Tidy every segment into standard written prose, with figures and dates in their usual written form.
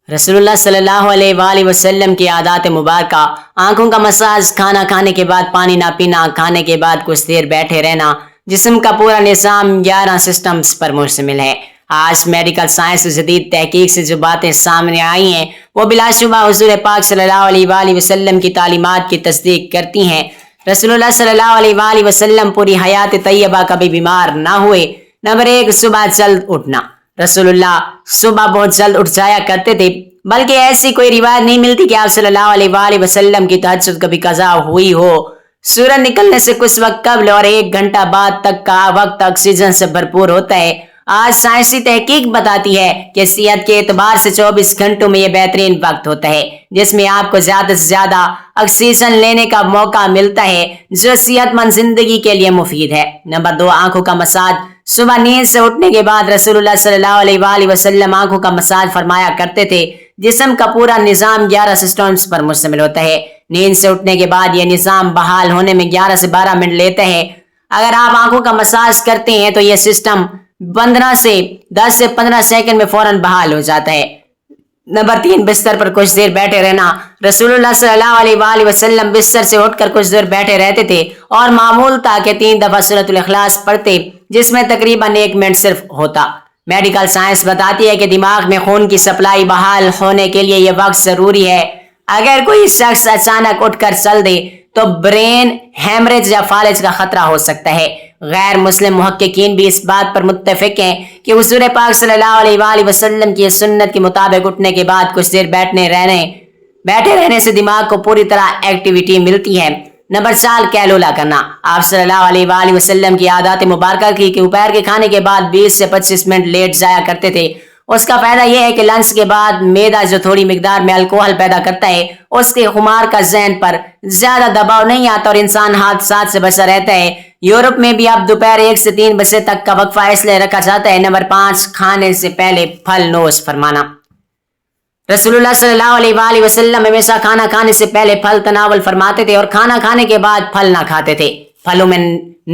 رسول اللہ صلی اللہ علیہ وآلہ وسلم کی عادات مبارکہ: آنکھوں کا مساج، کھانا کھانے کے بعد پانی نہ پینا، کھانے کے بعد کچھ دیر بیٹھے رہنا۔ جسم کا پورا نظام 11 سسٹمز پر مشتمل ہے۔ آج میڈیکل سائنس و جدید تحقیق سے جو باتیں سامنے آئی ہیں وہ بلا شبہ حضور پاک صلی اللہ علیہ وآلہ وسلم کی تعلیمات کی تصدیق کرتی ہیں۔ رسول اللہ صلی اللہ علیہ وآلہ وسلم پوری حیات طیبہ کبھی بیمار نہ ہوئے۔ نمبر 1، صبح جلد اٹھنا۔ رسول اللہ صبح بہت جلد اٹھ جایا کرتے تھے، بلکہ ایسی کوئی روایت نہیں ملتی کہ آپ صلی اللہ علیہ وآلہ وسلم کی تہجد کبھی قضا ہوئی ہو۔ سورج نکلنے سے کچھ وقت قبل اور 1 گھنٹہ بعد تک کا وقت آکسیجن سے بھرپور ہوتا ہے۔ آج سائنسی تحقیق بتاتی ہے کہ صحت کے اعتبار سے 24 گھنٹوں میں یہ بہترین وقت ہوتا ہے جس میں آپ کو زیادہ سے زیادہ آکسیجن لینے کا موقع ملتا ہے، جو صحت مند زندگی کے لیے مفید ہے۔ نمبر 2، آنکھوں کا مساج۔ صبح نیند سے اٹھنے کے بعد رسول اللہ صلی اللہ علیہ وآلہ وسلم آنکھوں کا مساج فرمایا کرتے تھے۔ جسم کا پورا نظام 11 سسٹمز پر مشتمل ہوتا ہے۔ نیند سے اٹھنے کے بعد یہ نظام بحال ہونے میں 11 سے 12 منٹ لیتا ہے۔ اگر آپ آنکھوں کا مساج کرتے ہیں تو یہ سسٹم 10 سے 15 سیکنڈ میں فوراً بحال ہو جاتا ہے۔ نمبر 3، بستر پر کچھ دیر بیٹھے رہنا۔ رسول اللہ صلی اللہ علیہ وآلہ وسلم بستر سے اٹھ کر کچھ دیر بیٹھے رہتے تھے اور معمول تھا کہ 3 دفعہ سورۃ الاخلاص پڑھتے، جس میں تقریباً 1 منٹ صرف ہوتا۔ میڈیکل سائنس بتاتی ہے کہ دماغ میں خون کی سپلائی بحال ہونے کے لیے یہ وقت ضروری ہے۔ اگر کوئی شخص اچانک اٹھ کر چل دے تو برین ہیمریج یا فالج کا خطرہ ہو سکتا ہے۔ غیر مسلم محققین بھی اس بات پر متفق ہیں کہ حضور پاک صلی اللہ علیہ وآلہ وسلم کی سنت کے مطابق اٹھنے کے بعد کچھ دیر بیٹھے رہنے سے دماغ کو پوری طرح ایکٹیویٹی ملتی ہے۔ نمبر 4، کیلولا کرنا۔ آپ صلی اللہ علیہ وآلہ وسلم کی عادات مبارکہ کی کہ دوپہر کے کھانے کے بعد 20 سے 25 منٹ لیٹ جایا کرتے تھے۔ اس کا فائدہ یہ ہے کہ لنچ کے بعد معدہ جو تھوڑی مقدار میں الکوہل پیدا کرتا ہے، اس کے خمار کا ذہن پر زیادہ دباؤ نہیں آتا اور انسان حادثات سے بچا رہتا ہے۔ یورپ میں بھی اب دوپہر 1 سے 3 بجے تک کا وقفہ اس لیے رکھا جاتا ہے۔ نمبر 5، کھانے سے پہلے پھل نوش فرمانا۔ رسول اللہ صلی اللہ علیہ وآلہ وسلم ہمیشہ کھانا کھانے سے پہلے پھل تناول فرماتے تھے اور کھانا کھانے کے بعد پھل نہ کھاتے تھے۔ پھلوں میں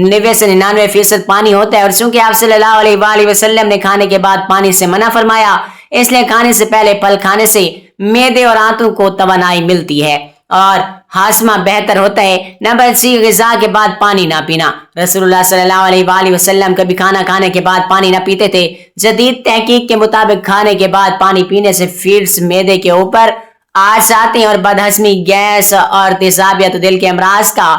90 سے 99% پانی ہوتا ہے اور چونکہ آپ صلی اللہ علیہ وآلہ وسلم نے کھانے کے بعد پانی سے منع فرمایا، اس لیے کھانے سے پہلے پھل کھانے سے معدے اور آنتوں کو توانائی ملتی ہے اور ہاضمہ بہتر ہوتا ہے۔ نمبر 6، غذا کے بعد پانی نہ پینا۔ رسول اللہ صلی اللہ علیہ وآلہ وسلم کبھی کھانا کھانے کے بعد پانی نہ پیتے تھے۔ جدید تحقیق کے مطابق کھانے کے بعد پانی پینے سے فیڈز معدے کے اوپر آ جاتے ہیں اور بدہضمی، گیس اور تیزابیت دل کے امراض کا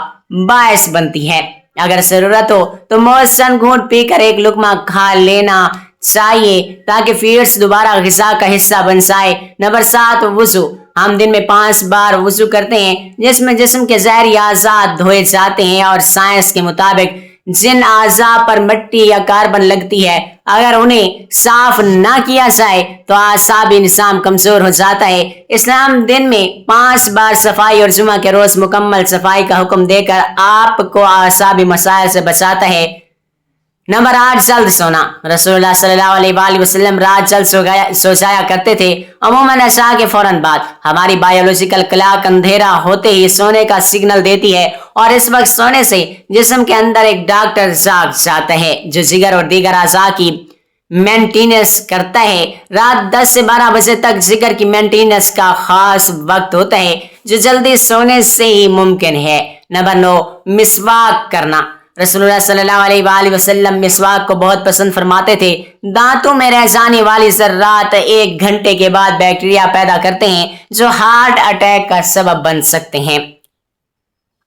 باعث بنتی ہے۔ اگر ضرورت ہو تو موسن گھونٹ پی کر 1 لقمہ کھا لینا چاہیے تاکہ فیڈز دوبارہ غذا کا حصہ بن جائے۔ نمبر 7، وضو۔ ہم دن میں 5 بار وضو کرتے ہیں جس میں جسم کے زہری اعضاء دھوئے جاتے ہیں اور سائنس کے مطابق جن اعضاء پر مٹی یا کاربن لگتی ہے، اگر انہیں صاف نہ کیا جائے تو اعصابی نظام کمزور ہو جاتا ہے۔ اسلام دن میں 5 بار صفائی اور جمعہ کے روز مکمل صفائی کا حکم دے کر آپ کو اعصابی مسائل سے بچاتا ہے۔ نمبر 8، جلد سونا۔ رسول اللہ صلی اللہ علیہ وآلہ وسلم رات جلد سو جایا کرتے تھے، عموماً عشاء کے فوراً بعد۔ ہماری بایولوجیکل کلاک اندھیرا ہوتے ہی سونے کا سگنل دیتی ہے اور اس وقت سونے سے جسم کے اندر ایک ڈاکٹر جاگ جاتا ہے جو جگر اور دیگر اعضاء کی مینٹیننس کرتا ہے۔ رات 10 سے 12 بجے تک جگر کی مینٹیننس کا خاص وقت ہوتا ہے جو جلدی سونے سے ہی ممکن ہے۔ نمبر 9، مسواک کرنا۔ رسول اللہ صلی اللہ علیہ وآلہ وسلم مسواک کو بہت پسند فرماتے تھے۔ دانتوں میں رہ جانے والی ذرات 1 گھنٹے کے بعد بیکٹیریا پیدا کرتے ہیں جو ہارٹ اٹیک کا سبب بن سکتے ہیں۔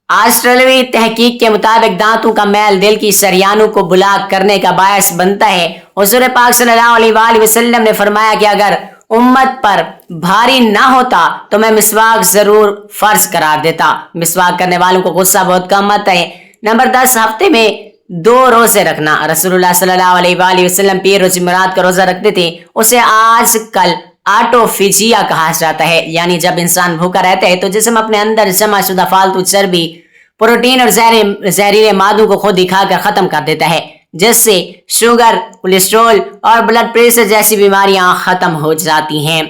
آسٹریلوی تحقیق کے مطابق دانتوں کا میل دل کی شریانوں کو بلاک کرنے کا باعث بنتا ہے۔ حضور پاک صلی اللہ علیہ وآلہ وسلم نے فرمایا کہ اگر امت پر بھاری نہ ہوتا تو میں مسواک ضرور فرض قرار دیتا۔ مسواک کرنے والوں کو غصہ بہت کم آتا ہے۔ نمبر 10، ہفتے میں 2 روزے رکھنا۔ رسول اللہ صلی اللہ علیہ وآلہ وسلم پیر و جمعرات کا روزہ رکھتے تھے۔ اسے آج کل آٹوفیجیا کہا جاتا ہے، یعنی جب انسان بھوکا رہتا ہے تو جسم اپنے اندر جمع شدہ فالتو چربی، پروٹین اور زہریلے مادوں کو خود ہی کھا کر ختم کر دیتا ہے، جس سے شوگر، کولیسٹرول اور بلڈ پریشر جیسی بیماریاں ختم ہو جاتی ہیں۔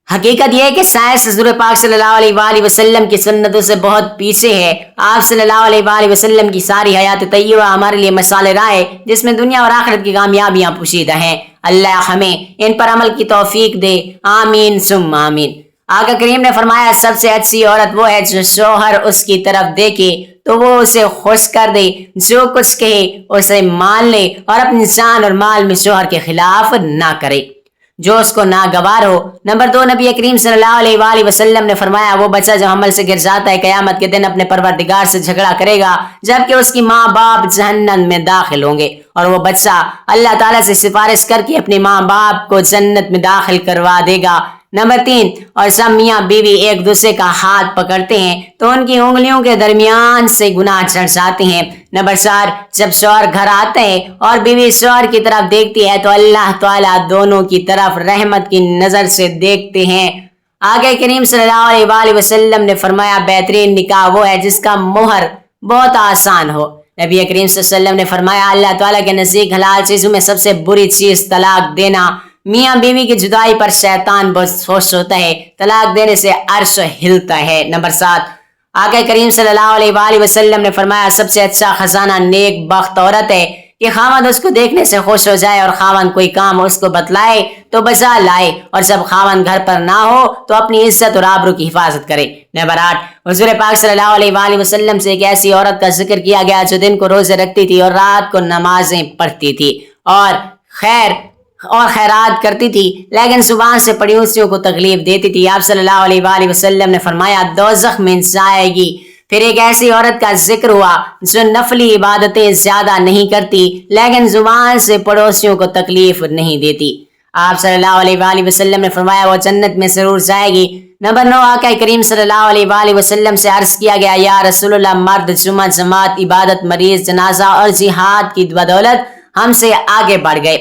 حقیقت یہ ہے کہ سائنس حضور پاک صلی اللہ علیہ وآلہ وسلم کی سنتوں سے بہت پیچھے ہے۔ آپ صلی اللہ علیہ وآلہ وسلم کی ساری حیات طیبہ ہمارے لیے مثال راہ ہے جس میں دنیا اور آخرت کی کامیابیاں پوشیدہ ہیں۔ اللہ ہمیں ان پر عمل کی توفیق دے، آمین ثم آمین۔ آقا کریم نے فرمایا سب سے اچھی عورت وہ ہے جو شوہر اس کی طرف دیکھے تو وہ اسے خوش کر دے، جو کچھ کہے اسے مان لے اور اپنی جان اور مال میں شوہر کے خلاف نہ کرے جو اس کو ناگوار ہو۔ نمبر 2، نبی کریم صلی اللہ علیہ وآلہ وسلم نے فرمایا وہ بچہ جو حمل سے گر جاتا ہے قیامت کے دن اپنے پروردگار سے جھگڑا کرے گا جبکہ اس کی ماں باپ جہنم میں داخل ہوں گے، اور وہ بچہ اللہ تعالیٰ سے سفارش کر کے اپنے ماں باپ کو جنت میں داخل کروا دے گا۔ نمبر 3، اور جب میاں بیوی ایک دوسرے کا ہاتھ پکڑتے ہیں تو ان کی انگلیوں کے درمیان سے گناہ چڑھ جاتے ہیں۔ نمبر 4، جب شوہر گھر آتے ہیں اور بیوی شوہر کی طرف دیکھتی ہے تو اللہ تعالیٰ دونوں کی طرف رحمت کی نظر سے دیکھتے ہیں۔ آقا کریم صلی اللہ علیہ وآلہ وسلم نے فرمایا بہترین نکاح وہ ہے جس کا مہر بہت آسان ہو۔ نبی کریم صلی اللہ علیہ وسلم نے فرمایا اللہ تعالیٰ کے نزدیک حلال چیزوں میں سب سے بری چیز طلاق دینا۔ میاں بیوی کی جدائی پر شیطان بہت خوش ہوتا ہے، طلاق دینے سے عرش ہلتا ہے۔ نمبر 7، آقا کریم صلی اللہ علیہ وآلہ وسلم نے فرمایا سب سے اچھا خزانہ نیک بخت عورت ہے کہ خاوند اس کو دیکھنے سے خوش ہو جائے اور خاوند کوئی کام اس کو بتلائے تو بجا لائے، اور جب خاوند گھر پر نہ ہو تو اپنی عزت اور آبرو کی حفاظت کرے۔ نمبر 8، حضور پاک صلی اللہ علیہ وآلہ وسلم سے ایک ایسی عورت کا ذکر کیا گیا جو دن کو روزے رکھتی تھی اور رات کو نمازیں پڑھتی تھی اور خیرات کرتی تھی لیکن زبان سے پڑوسیوں کو تکلیف دیتی تھی۔ آپ صلی اللہ علیہ وآلہ وسلم نے فرمایا دوزخ میں جائے گی۔ پھر ایک ایسی عورت کا ذکر ہوا جو نفلی عبادتیں زیادہ نہیں کرتی لیکن زبان سے پڑوسیوں کو تکلیف نہیں دیتی۔ آپ صلی اللہ علیہ وآلہ وسلم نے فرمایا وہ جنت میں ضرور جائے گی۔ نمبر 9، آقا کریم صلی اللہ علیہ وآلہ وسلم سے عرض کیا گیا یا رسول اللہ مرد جمعہ جماعت عبادت مریض جنازہ اور جہاد کی بدولت ہم سے آگے بڑھ گئے۔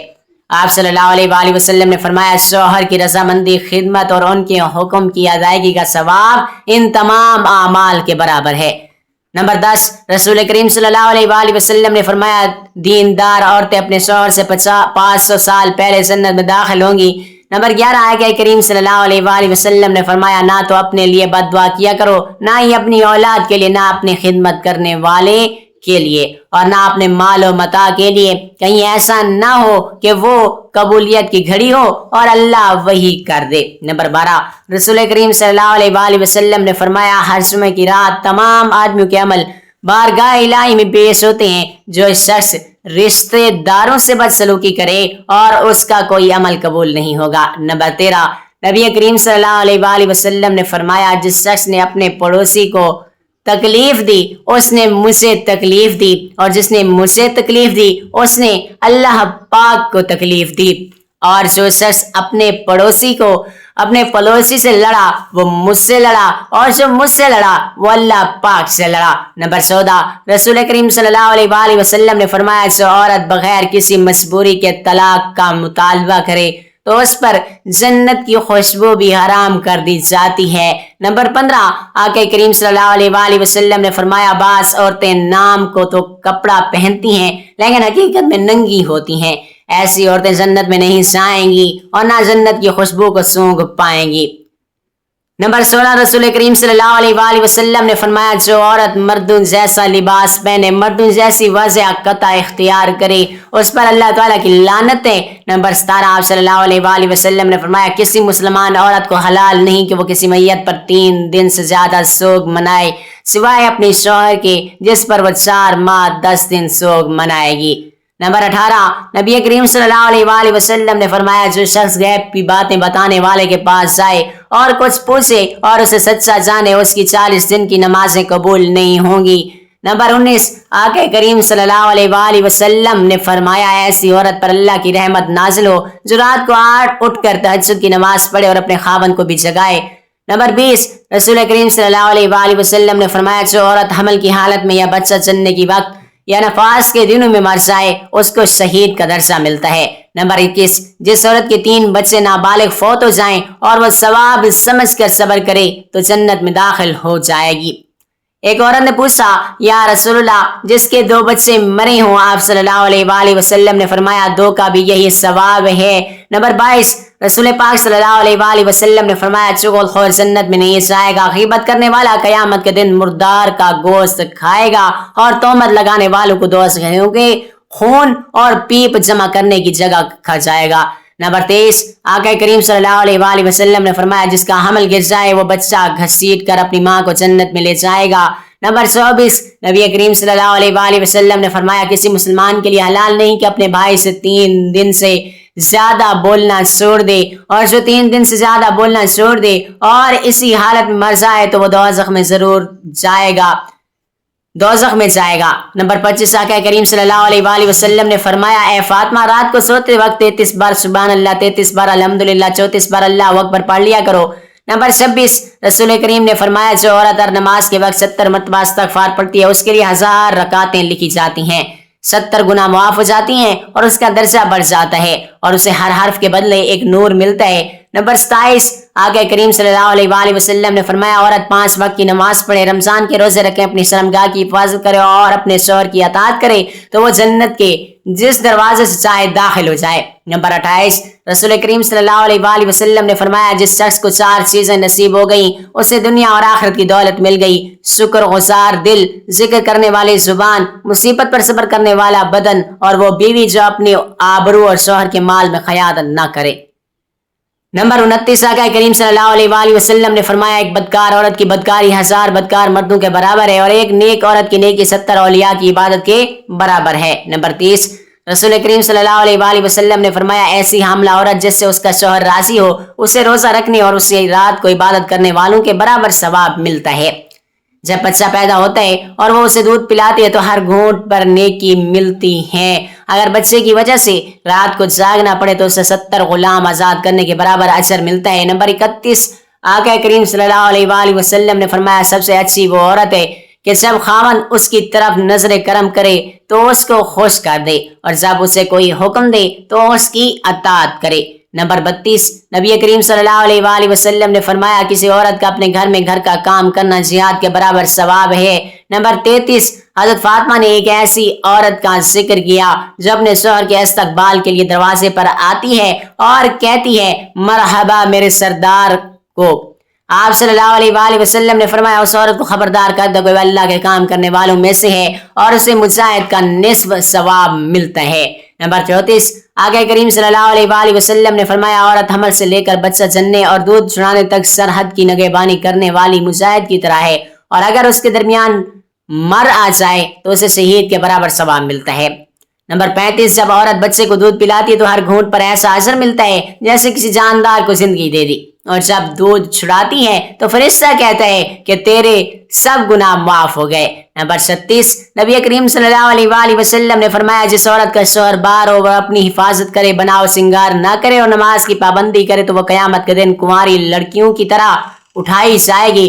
آپ صلی اللہ علیہ وآلہ وسلم نے فرمایا شوہر کی رضامندی خدمت اور ان کے حکم کی ادائیگی کا ثواب ان تمام اعمال کے برابر ہے۔ نمبر 10، رسول کریم صلی اللہ علیہ وآلہ وسلم نے فرمایا دیندار عورتیں اپنے شوہر سے 500 سال پہلے جنت میں داخل ہوں گی۔ نمبر 11، آقا کریم صلی اللہ علیہ وآلہ وسلم نے فرمایا نہ تو اپنے لیے بد دعا کیا کرو، نہ ہی اپنی اولاد کے لیے، نہ اپنے خدمت کرنے والے کے لیے اور نہ اپنے مال و متاع کے لیے، کہیں ایسا نہ ہو کہ وہ قبولیت کی گھڑی ہو اور اللہ وہی کر دے۔ نمبر 12، رسول کریم صلی اللہ علیہ وآلہ وسلم نے فرمایا ہر جمعے کی رات تمام آدمیوں کے عمل بارگاہ الہی میں پیش ہوتے ہیں، جو شخص رشتے داروں سے بدسلوکی کرے اور اس کا کوئی عمل قبول نہیں ہوگا۔ نمبر 13، نبی کریم صلی اللہ علیہ وآلہ وسلم نے فرمایا جس شخص نے اپنے پڑوسی کو تکلیف دی اس نے مجھے تکلیف دی، اور جس نے مجھے تکلیف دی اس نے اللہ پاک کو تکلیف دی، اور جو شخص اپنے پڑوسی سے لڑا وہ مجھ سے لڑا، اور جو مجھ سے لڑا وہ اللہ پاک سے لڑا۔ نمبر 14، رسول کریم صلی اللہ علیہ وآلہ وسلم نے فرمایا جو عورت بغیر کسی مجبوری کے طلاق کا مطالبہ کرے تو اس پر جنت کی خوشبو بھی حرام کر دی جاتی ہے۔ نمبر 15، آقا کریم صلی اللہ علیہ وآلہ وسلم نے فرمایا بعض عورتیں نام کو تو کپڑا پہنتی ہیں لیکن حقیقت میں ننگی ہوتی ہیں، ایسی عورتیں جنت میں نہیں جائیں گی اور نہ جنت کی خوشبو کو سونگھ پائیں گی۔ نمبر 16، رسول کریم صلی اللہ علیہ وآلہ وسلم نے فرمایا جو عورت مردوں جیسا لباس پہنے، مردوں جیسی وضع قطع اختیار کرے اس پر اللہ تعالیٰ کی لعنت ہے۔ نمبر 17، آپ صلی اللہ علیہ وآلہ وسلم نے فرمایا کسی مسلمان عورت کو حلال نہیں کہ وہ کسی میت پر 3 دن سے زیادہ سوگ منائے سوائے اپنے شوہر کے جس پر وہ 4 ماہ 10 دن سوگ منائے گی۔ نمبر 18، نبی کریم صلی اللہ علیہ وآلہ وسلم نے فرمایا جو شخص غیب کی باتیں بتانے والے کے پاس جائے اور کچھ پوچھے اور اسے سچا جانے اس کی 40 دن کی نمازیں قبول نہیں ہوں گی۔ نمبر 19، آقا کریم صلی اللہ علیہ وآلہ وسلم نے فرمایا ایسی عورت پر اللہ کی رحمت نازل ہو جو رات کو اٹھ کر تہجد کی نماز پڑھے اور اپنے خاوند کو بھی جگائے۔ نمبر 20، رسول کریم صلی اللہ علیہ وآلہ وسلم نے فرمایا جو عورت حمل کی حالت میں یا بچہ جننے کی وقت یا نفاس کے دنوں میں مر جائے اس کو شہید کا درجہ ملتا ہے۔ نمبر 21، جس عورت کے 3 بچے نابالغ فوت ہو جائیں اور وہ ثواب سمجھ کر صبر کرے تو جنت میں داخل ہو جائے گی۔ ایک عورت نے پوچھا یا رسول اللہ جس کے 2 بچے مرے ہوں، آپ صلی اللہ علیہ وآلہ وسلم نے فرمایا 2 کا بھی یہی ثواب ہے۔ نمبر 22 رسول پاک صلی اللہ علیہ وآلہ وسلم نے فرمایا چغل خور جنت میں نہیں جائے گا، غیبت کرنے والا قیامت کے دن مردار کا گوشت کھائے گا، اور تہمت لگانے والوں کو دوزخ کے خون اور پیپ جمع کرنے کی جگہ کھا جائے گا۔ نمبر 23 آقا کریم صلی اللہ علیہ وآلہ وسلم نے فرمایا جس کا حمل گر جائے وہ بچہ گھسیٹ کر اپنی ماں کو جنت میں لے جائے گا۔ نمبر 24 نبی کریم صلی اللہ علیہ وآلہ وسلم نے فرمایا کسی مسلمان کے لیے حلال نہیں کہ اپنے بھائی سے 3 دن سے زیادہ بولنا چھوڑ دے، اور جو 3 دن سے زیادہ بولنا چھوڑ دے اور اسی حالت میں مر جائے تو وہ دوزخ میں ضرور جائے گا، دوزخ میں جائے گا۔ نمبر 25 آقا کریم صلی اللہ علیہ وآلہ وسلم نے فرمایا اے فاطمہ رات کو سوتے وقت 33 بار سبحان اللہ، 33 بار الحمدللہ، 34 بار اللہ اکبر پڑھ لیا کرو۔ نمبر 26 رسول کریم نے فرمایا جو عورت ہر نماز کے وقت 70 مرتبہ استغفار پڑھتی ہے اس کے لیے 1000 رکعتیں لکھی جاتی ہیں، 70 گناہ معاف ہو جاتی ہیں اور اس کا درجہ بڑھ جاتا ہے، اور اسے ہر حرف کے بدلے ایک نور ملتا ہے۔ نمبر 27 آقا کریم صلی اللہ علیہ وآلہ وسلم نے فرمایا عورت 5 وقت کی نماز پڑھے، رمضان کے روزے رکھے، اپنی شرمگاہ کی حفاظت کرے اور اپنے شوہر کی اطاعت کرے تو وہ جنت کے جس دروازے سے چاہے داخل ہو جائے۔ نمبر 28 رسول کریم صلی اللہ علیہ وآلہ وسلم نے فرمایا جس شخص کو 4 چیزیں نصیب ہو گئیں اسے دنیا اور آخرت کی دولت مل گئی، شکر گزار دل، ذکر کرنے والی زبان، مصیبت پر صبر کرنے والا بدن، اور وہ بیوی جو اپنی آبرو اور شوہر کے مال میں خیانت نہ کرے۔ نمبر 29 آقا کریم صلی اللہ علیہ وآلہ وسلم نے فرمایا ایک بدکار عورت کی بدکاری 1000 بدکار مردوں کے برابر ہے، اور ایک نیک عورت کی نیکی 70 اولیاء کی عبادت کے برابر ہے۔ نمبر 30 رسول کریم صلی اللہ علیہ وآلہ وسلم نے فرمایا ایسی حاملہ عورت جس سے اس کا شوہر راضی ہو اسے روزہ رکھنے اور اسے رات کو عبادت کرنے والوں کے برابر ثواب ملتا ہے۔ جب بچہ پیدا ہوتا ہے اور وہ اسے دودھ پلاتی ہے تو ہر گھونٹ پر نیکی ملتی ہے، اگر بچے کی وجہ سے رات کو جاگنا پڑے تو اسے 70 غلام آزاد کرنے کے برابر اجر ملتا ہے۔ نمبر 31 آقا کریم صلی اللہ علیہ وآلہ وسلم نے فرمایا سب سے اچھی وہ عورت ہے کہ جب خاوند اس کی طرف نظر کرم کرے تو اس کو خوش کر دے، اور جب اسے کوئی حکم دے تو اس کی اطاعت کرے۔ نمبر 32 نبی کریم صلی اللہ علیہ وآلہ وسلم نے فرمایا کسی عورت کا اپنے گھر میں گھر کا کام کرنا جہاد کے برابر ثواب ہے۔ نمبر 33 حضرت فاطمہ نے ایک ایسی عورت کا ذکر کیا جو اپنے شوہر کے استقبال کے لیے دروازے پر آتی ہے اور کہتی ہے مرحبا میرے سردار کو۔ آپ صلی اللہ علیہ وآلہ وسلم نے فرمایا اس عورت کو خبردار کر دو کہ وہ اللہ کے کام کرنے والوں میں سے ہے اور اسے مجاہد کا نصف ثواب ملتا ہے۔ نمبر 34 آقا کریم صلی اللہ علیہ وآلہ وسلم نے فرمایا عورت حمل سے لے کر بچہ جننے اور دودھ چھڑانے تک سرحد کی نگہبانی کرنے والی مجاہد کی طرح ہے، اور اگر اس کے درمیان مر آ جائے تو اسے شہید کے برابر ثواب ملتا ہے۔ نمبر 35 جب عورت بچے کو دودھ پلاتی ہے تو ہر گھونٹ پر ایسا اجر ملتا ہے جیسے کسی جاندار کو زندگی دے دی، اور جب دودھ چھڑاتی ہے تو فرشتہ کہتا ہے کہ تیرے سب گناہ معاف ہو گئے۔ نمبر 36 نبی کریم صلی اللہ علیہ وآلہ وسلم نے فرمایا جس عورت کا شوہر بار ہو وہ اپنی حفاظت کرے، بناؤ سنگار نہ کرے اور نماز کی پابندی کرے تو وہ قیامت کے دن کنواری لڑکیوں کی طرح اٹھائی جائے گی۔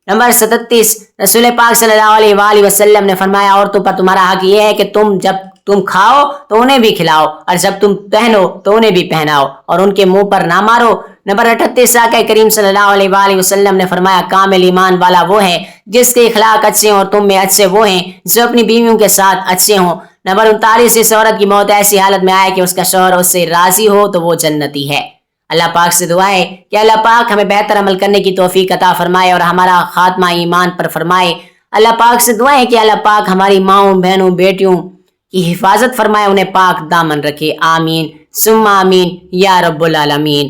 نمبر 37 رسول پاک صلی اللہ علیہ وآلہ وسلم نے فرمایا عورتوں پر تمہارا حق یہ ہے کہ جب تم کھاؤ تو انہیں بھی کھلاؤ، اور جب تم پہنو تو انہیں بھی پہناؤ، اور ان کے منہ پر نہ مارو۔ نمبر 38 آقا کریم صلی اللہ علیہ وآلہ وسلم نے فرمایا کامل ایمان والا وہ ہے جس کے اخلاق اچھے ہوں، اور تم میں اچھے وہ ہیں جو اپنی بیویوں کے ساتھ اچھے ہوں۔ نمبر 39 اس عورت کی موت ایسی حالت میں آئے کہ اس کا شوہر اس سے راضی ہو تو وہ جنتی ہے۔ اللہ پاک سے دعا ہے کہ اللہ پاک ہمیں بہتر عمل کرنے کی توفیق عطا فرمائے اور ہمارا خاتمہ ایمان پر فرمائے۔ اللہ پاک سے دعا ہے کہ اللہ پاک ہماری ماؤں بہنوں بیٹیوں کی حفاظت فرمائے، انہیں پاک دامن رکھے۔ آمین ثم آمین یا رب العالمین۔